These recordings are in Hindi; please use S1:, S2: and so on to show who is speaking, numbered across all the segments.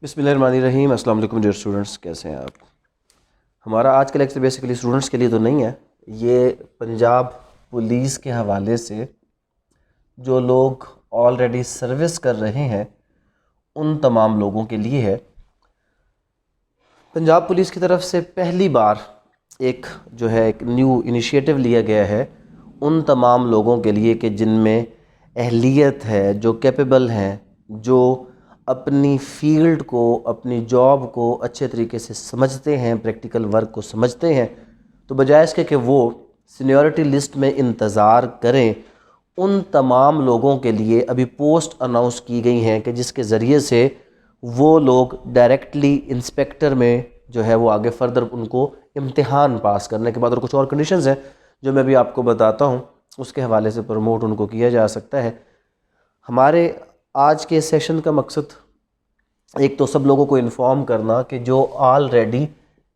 S1: बिस्मिल्लाहिर्रहमानिर्रहीम। अस्सलाम वालेकुम डियर स्टूडेंट्स, कैसे हैं आप। हमारा आज का लेक्चर बेसिकली स्टूडेंट्स के लिए तो नहीं है, ये पंजाब पुलिस के हवाले से जो लोग ऑलरेडी सर्विस कर रहे हैं उन तमाम लोगों के लिए है। पंजाब पुलिस की तरफ से पहली बार एक न्यू इनिशिएटिव लिया गया है उन तमाम लोगों के लिए कि जिनमें अहलियत है, जो कैपेबल हैं, जो अपनी फ़ील्ड को, अपनी जॉब को अच्छे तरीके से समझते हैं, प्रैक्टिकल वर्क को समझते हैं। तो बजाय इसके कि वो सीनियरिटी लिस्ट में इंतज़ार करें, उन तमाम लोगों के लिए अभी पोस्ट अनाउंस की गई हैं कि जिसके ज़रिए से वो लोग डायरेक्टली इंस्पेक्टर में जो है वो आगे फर्दर उनको इम्तिहान पास करने के बाद और कुछ और कंडीशंस हैं जो मैं भी आपको बताता हूँ, उसके हवाले से प्रमोट उनको किया जा सकता है। हमारे आज के सेशन का मकसद एक तो सब लोगों को इन्फॉर्म करना कि जो ऑलरेडी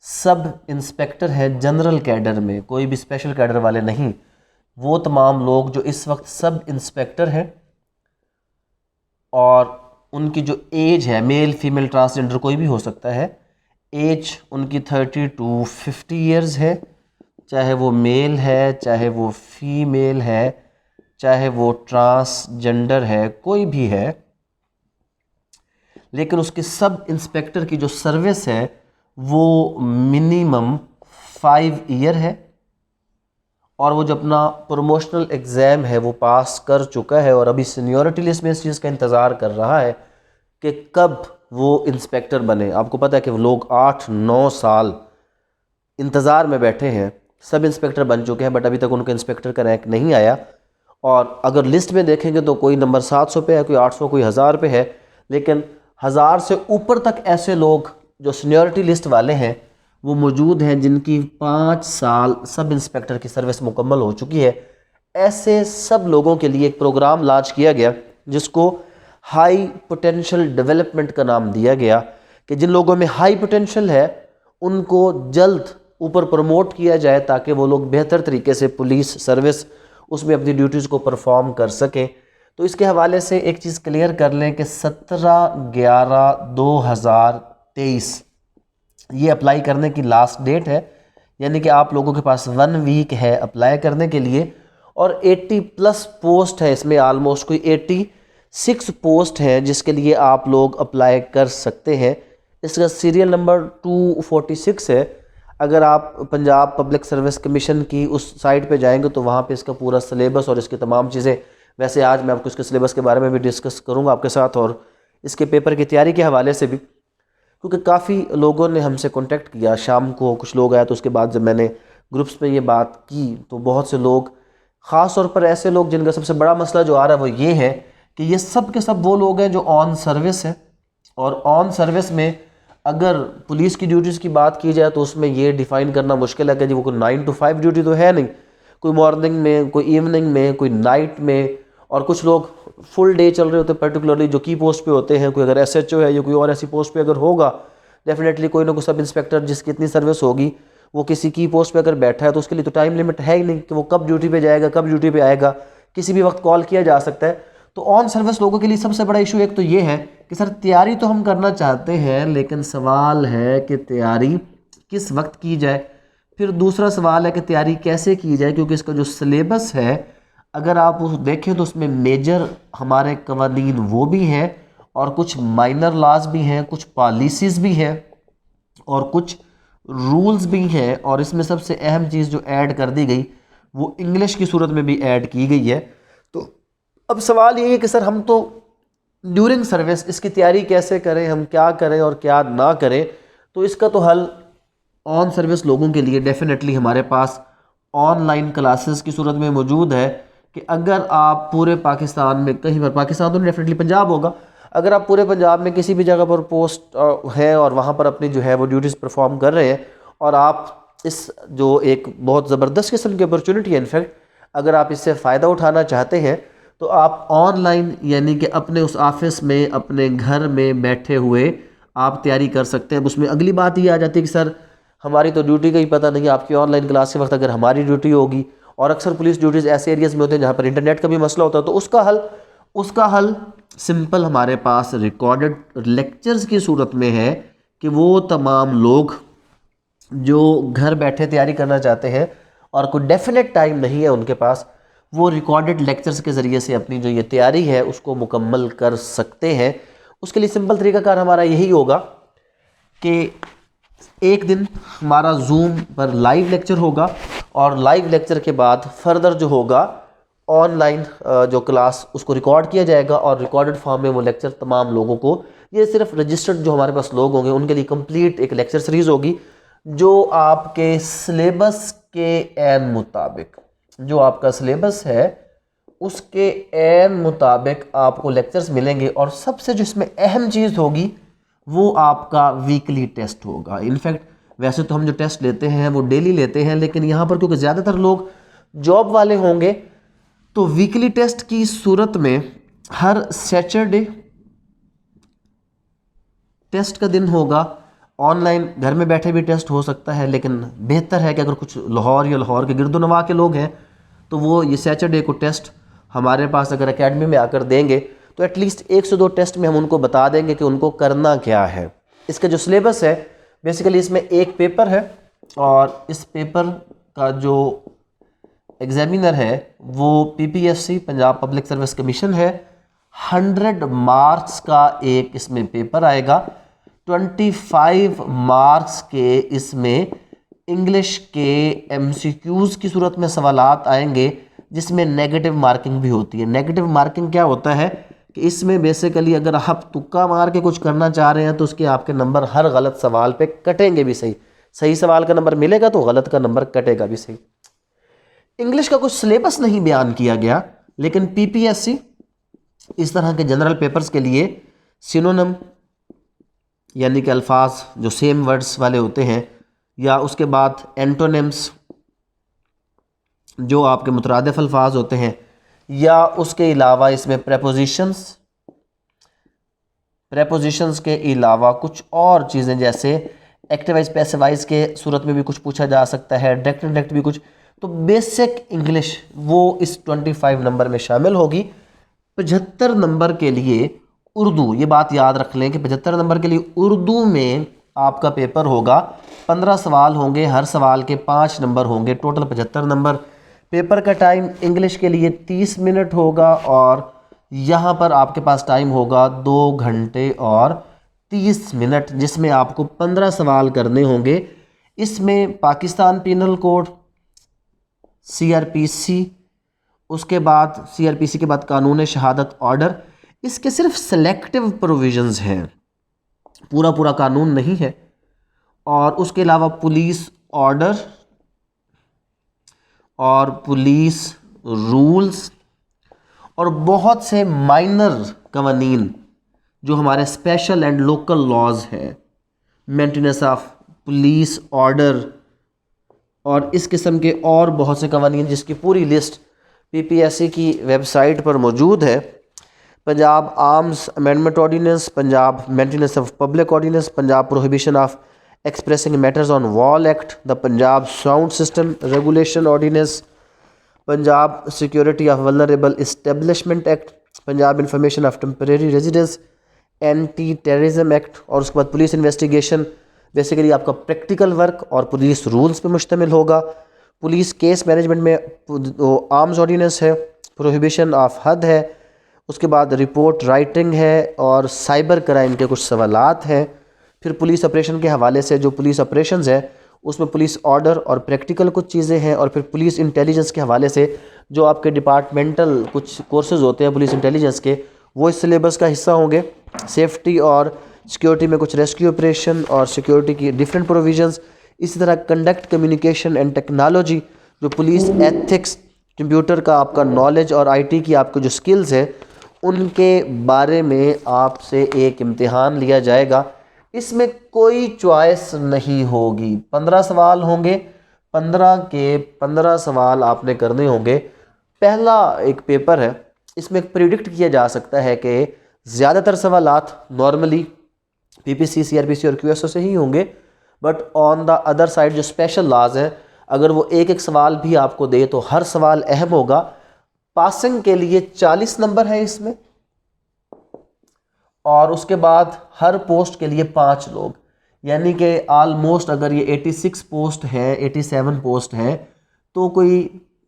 S1: सब इंस्पेक्टर हैं जनरल कैडर में, कोई भी स्पेशल कैडर वाले नहीं, वो तमाम लोग जो इस वक्त सब इंस्पेक्टर हैं और उनकी जो एज है, मेल फीमेल ट्रांसजेंडर कोई भी हो सकता है, एज उनकी 30 to 50 ईयर्स है, चाहे वो मेल है, चाहे वो फीमेल है, चाहे वो ट्रांसजेंडर है, कोई भी है, लेकिन उसके सब इंस्पेक्टर की जो सर्विस है वो मिनिमम 5 ईयर है और वो जो अपना प्रमोशनल एग्ज़ाम है वो पास कर चुका है और अभी सीनियरिटी लिस्ट में इस चीज़ का इंतज़ार कर रहा है कि कब वो इंस्पेक्टर बने। आपको पता है कि वो लोग 8-9 साल इंतज़ार में बैठे हैं, सब इंस्पेक्टर बन चुके हैं, बट अभी तक उनका इंस्पेक्टर का रैंक नहीं आया। और अगर लिस्ट में देखेंगे तो कोई नंबर 700 पे है, कोई 800, कोई 1000 पे है, लेकिन 1000 से ऊपर तक ऐसे लोग जो सीनियरिटी लिस्ट वाले हैं वो मौजूद हैं जिनकी 5 साल सब इंस्पेक्टर की सर्विस मुकम्मल हो चुकी है। ऐसे सब लोगों के लिए एक प्रोग्राम लॉन्च किया गया जिसको हाई पोटेंशियल डेवलपमेंट का नाम दिया गया कि जिन लोगों में हाई पोटेंशियल है उनको जल्द ऊपर प्रमोट किया जाए ताकि वो लोग बेहतर तरीके से पुलिस सर्विस उसमें अपनी ड्यूटीज़ को परफॉर्म कर सकें। तो इसके हवाले से एक चीज़ क्लियर कर लें कि 17/11/2023 ये अप्लाई करने की लास्ट डेट है, यानी कि आप लोगों के पास 1 वीक है अप्लाई करने के लिए। और 80+ पोस्ट है इसमें, आलमोस्ट कोई 86 पोस्ट है जिसके लिए आप लोग अप्लाई कर सकते हैं। इसका सीरियल नंबर 246 है। अगर आप पंजाब पब्लिक सर्विस कमीशन की उस साइट पे जाएंगे तो वहाँ पे इसका पूरा सिलेबस और इसकी तमाम चीज़ें, वैसे आज मैं आपको इसके सिलेबस के बारे में भी डिस्कस करूँगा आपके साथ और इसके पेपर की तैयारी के हवाले से भी, क्योंकि काफ़ी लोगों ने हमसे कांटेक्ट किया। शाम को कुछ लोग आए तो उसके बाद जब मैंने ग्रुप्स में ये बात की तो बहुत से लोग, ख़ास तौर पर ऐसे लोग जिनका सबसे बड़ा मसला जो आ रहा है वो ये है कि ये सब के सब वो लोग हैं जो ऑन सर्विस हैं और ऑन सर्विस में अगर पुलिस की ड्यूटीज़ की बात की जाए तो उसमें ये डिफ़ाइन करना मुश्किल है कि जी वो कोई 9 to 5 ड्यूटी तो है नहीं, कोई मॉर्निंग में, कोई इवनिंग में, कोई नाइट में, और कुछ लोग फुल डे चल रहे होते हैं, पर्टिकुलरली जो की पोस्ट पे होते हैं। कोई अगर SHO है या कोई और ऐसी पोस्ट पे अगर होगा, डेफिनेटली कोई ना कोई सब इंस्पेक्टर जिसकी इतनी सर्विस होगी वो किसी की पोस्ट पे अगर बैठा है तो उसके लिए तो टाइम लिमिट है ही नहीं कि वो कब ड्यूटी पे जाएगा, कब ड्यूटी पे आएगा, किसी भी वक्त कॉल किया जा सकता है। तो ऑन सर्विस लोगों के लिए सबसे बड़ा इशू एक तो ये है कि सर तैयारी तो हम करना चाहते हैं लेकिन सवाल है कि तैयारी किस वक्त की जाए। फिर दूसरा सवाल है कि तैयारी कैसे की जाए, क्योंकि इसका जो सिलेबस है अगर आप उस देखें तो उसमें मेजर हमारे कवानीन वो भी हैं और कुछ माइनर लॉज भी हैं, कुछ पॉलिसीज़ भी हैं और कुछ रूल्स भी हैं। और इसमें सबसे अहम चीज़ जो ऐड कर दी गई वो इंग्लिश की सूरत में भी ऐड की गई है। तो अब सवाल ये है कि सर हम तो ड्यूरिंग सर्विस इसकी तैयारी कैसे करें, हम क्या करें और क्या ना करें। तो इसका तो हल ऑन सर्विस लोगों के लिए डेफिनेटली हमारे पास ऑनलाइन क्लासेस की सूरत में मौजूद है कि अगर आप पूरे पाकिस्तान में कहीं पर, पाकिस्तान तो डेफिनेटली पंजाब होगा, अगर आप पूरे पंजाब में किसी भी जगह पर पोस्ट है और वहाँ पर अपनी जो है वो ड्यूटीज़ परफॉर्म कर रहे हैं और आप इस जो एक बहुत ज़बरदस्त किस्म की अपॉर्चुनिटी है, इनफैक्ट अगर आप इससे फ़ायदा उठाना चाहते हैं तो आप ऑनलाइन यानी कि अपने उस ऑफिस में, अपने घर में बैठे हुए आप तैयारी कर सकते हैं। उसमें अगली बात ये आ जाती है कि सर हमारी तो ड्यूटी का ही पता नहीं, आपकी ऑनलाइन क्लास के वक्त अगर हमारी ड्यूटी होगी, और अक्सर पुलिस ड्यूटीज़ ऐसे एरियाज़ में होते हैं जहाँ पर इंटरनेट का भी मसला होता है, तो उसका हल उसका हल सिंपल हमारे पास रिकॉर्डेड लेक्चर्स की सूरत में है कि वो तमाम लोग जो घर बैठे तैयारी करना चाहते हैं और कोई डेफिनेट टाइम नहीं है उनके पास, वो रिकॉर्डेड लेक्चर्स के ज़रिए से अपनी जो ये तैयारी है उसको मुकम्मल कर सकते हैं। उसके लिए सिंपल तरीक़ाकार हमारा यही होगा कि एक दिन हमारा जूम पर लाइव लेक्चर होगा और लाइव लेक्चर के बाद फर्दर जो होगा ऑनलाइन जो क्लास उसको रिकॉर्ड किया जाएगा और रिकॉर्डेड फॉर्म में वो लेक्चर तमाम लोगों को, ये सिर्फ रजिस्टर्ड जो हमारे पास लोग होंगे उनके लिए कंप्लीट एक लेक्चर सीरीज़ होगी जो आपके सिलेबस के ऐन मुताबिक, जो आपका सिलेबस है उसके ऐन मुताबिक आपको लेक्चर्स मिलेंगे। और सबसे जो इसमें अहम चीज़ होगी वो आपका वीकली टेस्ट होगा। इनफैक्ट वैसे तो हम जो टेस्ट लेते हैं वो डेली लेते हैं, लेकिन यहाँ पर क्योंकि ज़्यादातर लोग जॉब वाले होंगे तो वीकली टेस्ट की सूरत में हर सैटरडे टेस्ट का दिन होगा। ऑनलाइन घर में बैठे भी टेस्ट हो सकता है, लेकिन बेहतर है कि अगर कुछ लाहौर या लाहौर के गिरदोनवा के लोग हैं तो वो ये सैटरडे को टेस्ट हमारे पास अगर एकेडमी में आकर देंगे तो एटलीस्ट 1 से 2 टेस्ट में हम उनको बता देंगे कि उनको करना क्या है। इसका जो सिलेबस है बेसिकली इसमें एक पेपर है और इस पेपर का जो एग्जामिनर है वो PPSC Punjab public service commission है। 100 मार्क्स का एक इसमें पेपर आएगा। 25 मार्क्स के इसमें इंग्लिश के MCQs की सूरत में सवालात आएंगे जिसमें नेगेटिव मार्किंग भी होती है। नेगेटिव मार्किंग क्या होता है कि इसमें बेसिकली अगर आप तुक्का मार के कुछ करना चाह रहे हैं तो उसके आपके नंबर हर गलत सवाल पे कटेंगे भी सही, सही सवाल का नंबर मिलेगा तो गलत का नंबर कटेगा भी सही। इंग्लिश का कुछ सिलेबस नहीं बयान किया गया, लेकिन PPSC इस तरह के जनरल पेपर्स के लिए सिनोनिम यानी कि अल्फाज जो सेम वर्ड्स वाले होते हैं, या उसके बाद एंटोनिम्स जो आपके मुतरादिफ अल्फाज होते हैं, या उसके अलावा इसमें प्रेपोजिशंस के अलावा कुछ और चीज़ें जैसे एक्टिवाइज पैसिवाइज के सूरत में भी कुछ पूछा जा सकता है, डायरेक्ट इनडायरेक्ट भी कुछ। तो बेसिक इंग्लिश वो इस 25 नंबर में शामिल होगी। 75 नंबर के लिए उर्दू, ये बात याद रख लें कि 75 नंबर के लिए उर्दू में आपका पेपर होगा। 15 सवाल होंगे, हर सवाल के 5 नंबर होंगे, टोटल 75 नंबर। पेपर का टाइम इंग्लिश के लिए 30 मिनट होगा और यहाँ पर आपके पास टाइम होगा 2 घंटे और 30 मिनट, जिसमें आपको 15 सवाल करने होंगे। इसमें पाकिस्तान पीनल कोड, CRPC, उसके बाद CRPC के बाद कानून शहादत ऑर्डर, इसके सिर्फ सेलेक्टिव प्रोविजंस हैं, पूरा पूरा कानून नहीं है। और उसके अलावा पुलिस ऑर्डर और पुलिस रूल्स और बहुत से माइनर कवानीन जो हमारे स्पेशल एंड लोकल लॉज हैं, मेंटेनेंस ऑफ पुलिस ऑर्डर और इस किस्म के और बहुत से कवानीन जिसकी पूरी लिस्ट PPSC की वेबसाइट पर मौजूद है। Punjab arms amendment ordinance, Punjab maintenance of public ordinance, Punjab prohibition of expressing matters on wall act, the Punjab sound system regulation ordinance, Punjab security of vulnerable establishment act, Punjab information of temporary residence, anti terrorism act, और उसके बाद पुलिस इन्वेस्टिगेशन। बेसिकली आपका प्रैक्टिकल वर्क और पुलिस रूल्स पे मुश्तमिल होगा। पुलिस केस मैनेजमेंट में आर्म्स ऑर्डिनेंस है, प्रोहिबिशन ऑफ हद है, उसके बाद रिपोर्ट राइटिंग है और साइबर क्राइम के कुछ सवालात हैं। फिर पुलिस ऑपरेशन के हवाले से जो पुलिस ऑपरेशंस है उसमें पुलिस ऑर्डर और प्रैक्टिकल कुछ चीज़ें हैं। और फिर पुलिस इंटेलिजेंस के हवाले से जो आपके डिपार्टमेंटल कुछ कोर्सेज होते हैं पुलिस इंटेलिजेंस के, वो इस सिलेबस का हिस्सा होंगे। सेफ्टी और सिक्योरिटी में कुछ रेस्क्यू ऑपरेशन और सिक्योरिटी की डिफरेंट प्रोविजंस। इसी तरह कंडक्ट कम्युनिकेशन एंड टेक्नोलॉजी, जो पुलिस एथिक्स, कंप्यूटर का आपका नॉलेज और IT की आपको जो स्किल्स है उनके बारे में आपसे एक इम्तिहान लिया जाएगा। इसमें कोई चॉइस नहीं होगी। 15 सवाल होंगे, 15 के 15 सवाल आपने करने होंगे। पहला एक पेपर है, इसमें प्रिडिक्ट किया जा सकता है कि ज़्यादातर सवालात नॉर्मली PPC, CRPC और QSO से ही होंगे, but on the other side जो स्पेशल लॉज हैं अगर वो एक एक सवाल भी आपको दे तो हर सवाल अहम होगा। पासिंग के लिए 40 नंबर है इसमें और उसके बाद हर पोस्ट के लिए 5 लोग, यानी कि आलमोस्ट अगर ये 86 पोस्ट है, 87 पोस्ट है, तो कोई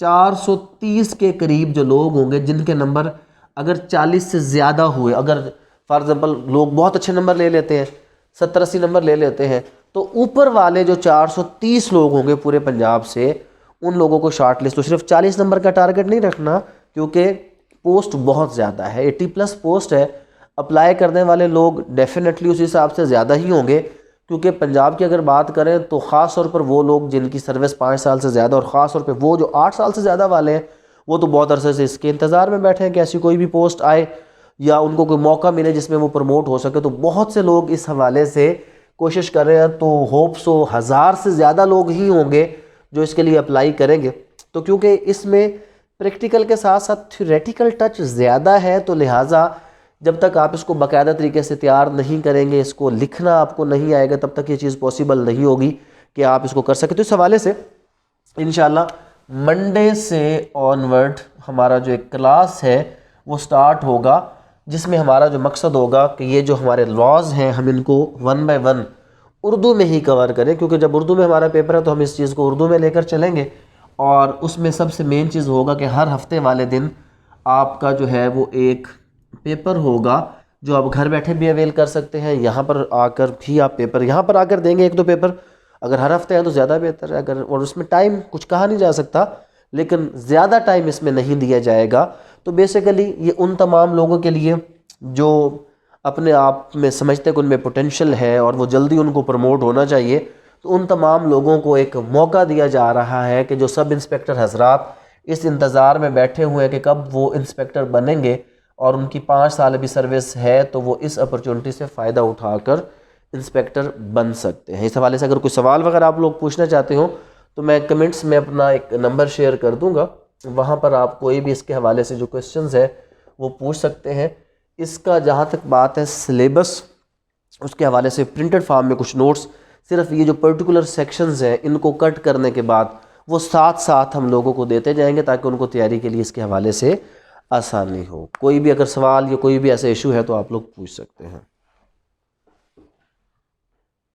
S1: 430 के करीब जो लोग होंगे जिनके नंबर अगर 40 से ज़्यादा हुए, अगर फॉर एग्जांपल लोग बहुत अच्छे नंबर ले लेते हैं, 70-80 नंबर ले लेते हैं, तो ऊपर वाले जो 430 लोग होंगे पूरे पंजाब से, उन लोगों को शॉर्ट लिस्ट, तो सिर्फ 40 नंबर का टारगेट नहीं रखना, क्योंकि पोस्ट बहुत ज़्यादा है, 80+ पोस्ट है। अप्लाई करने वाले लोग डेफिनेटली उस हिसाब से ज़्यादा ही होंगे, क्योंकि पंजाब की अगर बात करें तो ख़ास तौर पर वो लोग जिनकी सर्विस 5 साल से ज़्यादा, और ख़ास तौर पे वो जो 8 साल से ज़्यादा वाले हैं, वो तो बहुत अरसे से इसके इंतज़ार में बैठे हैं कि ऐसी कोई भी पोस्ट आए या उनको कोई मौका मिले जिसमें वो प्रमोट हो सके। तो बहुत से लोग इस हवाले से कोशिश कर रहे हैं, तो होप सो 1000 से ज़्यादा लोग ही होंगे जो इसके लिए अप्लाई करेंगे। तो क्योंकि इसमें प्रैक्टिकल के साथ साथ थ्योरेटिकल टच ज़्यादा है, तो लिहाजा जब तक आप इसको बाकायदा तरीके से तैयार नहीं करेंगे, इसको लिखना आपको नहीं आएगा, तब तक ये चीज़ पॉसिबल नहीं होगी कि आप इसको कर सकें। तो इस हवाले से इंशाल्लाह मंडे से ऑनवर्ड हमारा जो एक क्लास है वो स्टार्ट होगा, जिसमें हमारा जो मकसद होगा कि ये जो हमारे लॉज हैं हम इनको 1 बाय 1 उर्दू में ही कवर करें, क्योंकि जब उर्दू में हमारा पेपर है तो हम इस चीज़ को उर्दू में लेकर चलेंगे। और उसमें सबसे मेन चीज़ होगा कि हर हफ्ते वाले दिन आपका जो है वो एक पेपर होगा जो आप घर बैठे भी अवेल कर सकते हैं, यहाँ पर आकर भी आप पेपर यहाँ पर आकर देंगे। एक दो पेपर अगर हर हफ्ते है तो ज़्यादा बेहतर है, अगर और उसमें टाइम कुछ कहा नहीं जा सकता, लेकिन ज़्यादा टाइम इसमें नहीं दिया जाएगा। तो बेसिकली ये उन तमाम लोगों के लिए जो अपने आप में समझते हैं कि उनमें पोटेंशियल है और वो जल्दी उनको प्रमोट होना चाहिए, तो उन तमाम लोगों को एक मौका दिया जा रहा है कि जो सब इंस्पेक्टर हजरात इस इंतज़ार में बैठे हुए हैं कि कब वो इंस्पेक्टर बनेंगे और उनकी 5 साल अभी सर्विस है, तो वो इस अपॉर्चुनिटी से फ़ायदा उठाकर इंस्पेक्टर बन सकते हैं। इस हवाले से अगर कोई सवाल वगैरह आप लोग पूछना चाहते हो तो मैं कमेंट्स में अपना एक नंबर शेयर कर दूंगा, वहाँ पर आप कोई भी इसके हवाले से जो क्वेश्चंस है वो पूछ सकते हैं। इसका जहाँ तक बात है सिलेबस, उसके हवाले से प्रिंटेड फॉर्म में कुछ नोट्स, सिर्फ ये जो पर्टिकुलर सेक्शंस हैं इनको कट करने के बाद वो साथ साथ हम लोगों को देते जाएंगे, ताकि उनको तैयारी के लिए इसके हवाले से आसानी हो। कोई भी अगर सवाल या कोई भी ऐसा इशू है तो आप लोग पूछ सकते हैं।